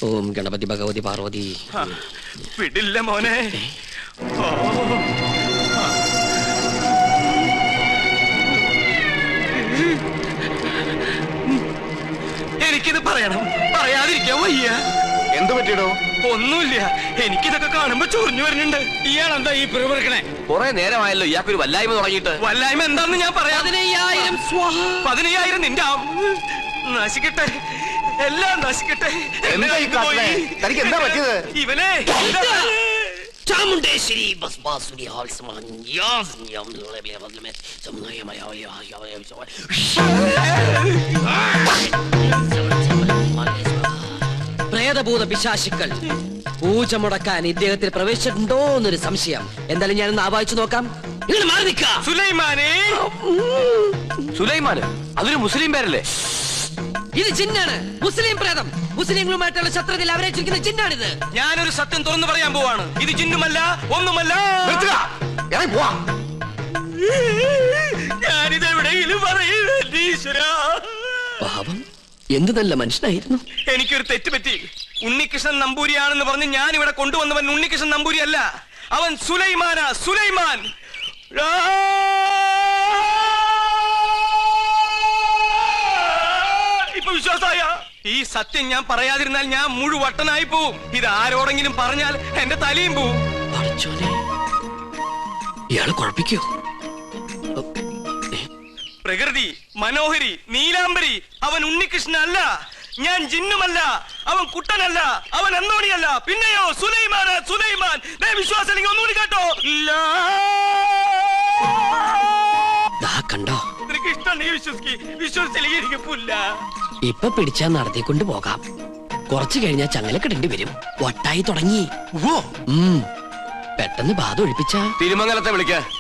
ഓം ഗണപതി ഭഗവതി പാർവതി. വിടില്ല മോനെ. എനിക്കിത് പറയണം, പറയാതിരിക്കാൻ വയ്യ. എന്ത് പറ്റിയിടോ? ഒന്നുമില്ല, എനിക്കിതൊക്കെ കാണുമ്പോ ചൊറിഞ്ഞു വരുന്നുണ്ട്. ഇയാളെന്താ ഈ പിറുപിറുക്കണേ? കുറെ നേരമായല്ലോ ഇയാൾക്കൊരു വല്ലായ്മ തുടങ്ങിയിട്ട്. വല്ലായ്മ എന്താന്ന് ഞാൻ പറയാം. 15,000 നിന്റെ നശിക്കട്ടെ, എല്ലാം നശിക്കട്ടെ. എന്താ ഈ കാട്ടണേ? തനിക്ക് എന്താ പറ്റിയത്? ഇവനെ ചാമുണ്ടേശ്വരി പ്രേതഭൂത പിശാചുക്കൾ പൂജ മുടക്കാൻ ഇദ്ദേഹത്തിൽ പ്രവേശിച്ചിട്ടുണ്ടോ എന്നൊരു സംശയം. എന്തായാലും ഞാനൊന്ന് ആവാഹിച്ചു നോക്കാം. ഇങ്ങനെ മാറി നിൽക്കാം. സുലൈമാനെ. സുലൈമാന്? അതൊരു മുസ്ലിം പേരല്ലേ? ഇത് ജിന്നാണ്, മുസ്ലിം പ്രേതം. മുസ്ലിങ്ങളുമായിട്ടുള്ള ശത്രുതയിൽ അവരേറ്റിരിക്കുന്ന ജിന്നാണിത്. ഞാനൊരു സത്യം തുറന്നു പറയാൻ പോവാണ്. ഇത് ജിന്നുമല്ല, ഒന്നുമല്ല. ഞാനിത് എവിടെയെങ്കിലും പറയൂരാ. പാപം, എന്ത് നല്ല മനുഷ്യനായിരുന്നു. എനിക്കൊരു തെറ്റ് പറ്റി. ഉണ്ണികൃഷ്ണൻ നമ്പൂരിയാണെന്ന് പറഞ്ഞ് ഞാൻ ഇവിടെ കൊണ്ടുവന്നവൻ ഉണ്ണികൃഷ്ണൻ നമ്പൂരി അല്ല, അവൻ സുലൈമാനാ. സുലൈമാൻ. ഇപ്പൊ വിശ്വാസായ? ഈ സത്യം ഞാൻ പറയാതിരുന്നാൽ ഞാൻ മുഴുവട്ടനായി പോവും. ഇത് ആരോടെങ്കിലും പറഞ്ഞാൽ എന്റെ തലയും പോവും. ഇയാള് കുഴപ്പിക്കോ? പ്രകൃതി, മനോഹരി, നീലാംബരി, അവൻ ഉണ്ണികൃഷ്ണൻ അല്ല. ഞാൻ ജിന്നുമല്ല, അവൻ കുട്ടനല്ല, അവൻ അന്തോണിയല്ല. പിന്നെയോ സുലൈമാനാ. സുലൈമാൻ. വിശ്വാസം അല്ലെങ്കിൽ ഒന്നുകൂടി കേട്ടോ. കണ്ടോ? നിനക്ക് ഇഷ്ടമുണ്ടെങ്കിൽ വിശ്വസിച്ചില്ലെങ്കിൽ എനിക്ക് പുല്ല. ഇപ്പൊ പിടിച്ചാ നടത്തിക്കൊണ്ട് പോകാം. കുറച്ചു കഴിഞ്ഞാൽ ചങ്ങലക്കിടേണ്ടി വരും. വട്ടായി തുടങ്ങി. പെട്ടെന്ന് ബാധ ഒഴിപ്പിച്ച തിരുമംഗലത്തെ വിളിക്ക.